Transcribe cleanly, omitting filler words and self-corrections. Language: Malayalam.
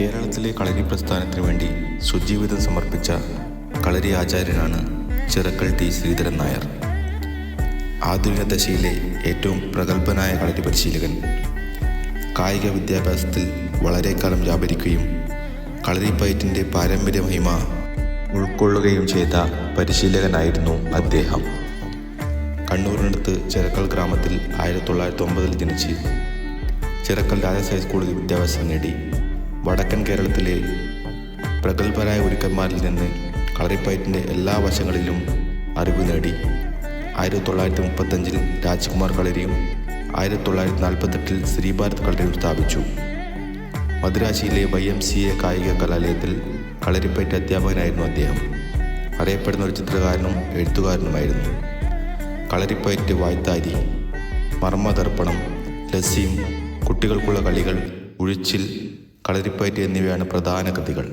കേരളത്തിലെ കളരി പ്രസ്ഥാനത്തിനു വേണ്ടി സ്വജീവിതം സമർപ്പിച്ച കളരി ആചാര്യനാണ് ചിറക്കൽ ടി ശ്രീധരൻ നായർ. ആധുനിക ദശയിലെ ഏറ്റവും പ്രഗത്ഭനായ കളരി പരിശീലകൻ. കായിക വിദ്യാഭ്യാസത്തിൽ വളരെക്കാലം വ്യാപരിക്കുകയും കളരിപ്പയറ്റിൻ്റെ പാരമ്പര്യ മഹിമ ഉൾക്കൊള്ളുകയും ചെയ്ത പരിശീലകനായിരുന്നു അദ്ദേഹം. കണ്ണൂരിനടുത്ത് ചിറക്കൽ ഗ്രാമത്തിൽ 1909 ജനിച്ച് ചിറക്കൽ രാജാസ് ഹൈസ്കൂളിൽ വിദ്യാഭ്യാസം നേടി. വടക്കൻ കേരളത്തിലെ പ്രഗത്ഭരായ ഗുരുക്കന്മാരിൽ നിന്ന് കളരിപ്പയറ്റിൻ്റെ എല്ലാ വശങ്ങളിലും അറിവ് നേടി. 1935 രാജ്കുമാർ കളരിയും 1948 ശ്രീഭാരത് കളരിയും സ്ഥാപിച്ചു. മദുരാശിയിലെ YMCA കായിക കലാലയത്തിൽ കളരിപ്പയറ്റ് അധ്യാപകനായിരുന്നു അദ്ദേഹം. അറിയപ്പെടുന്ന ഒരു ചിത്രകാരനും എഴുത്തുകാരനുമായിരുന്നു. കളരിപ്പയറ്റ് വായ്ത്താരി, മർമ്മദർപ്പണം, ലസ്യം, കുട്ടികൾക്കുള്ള കളികൾ, ഉഴിച്ചിൽ, കളരിപ്പയറ്റ് എന്നിവയാണ് പ്രധാന കൃതികൾ.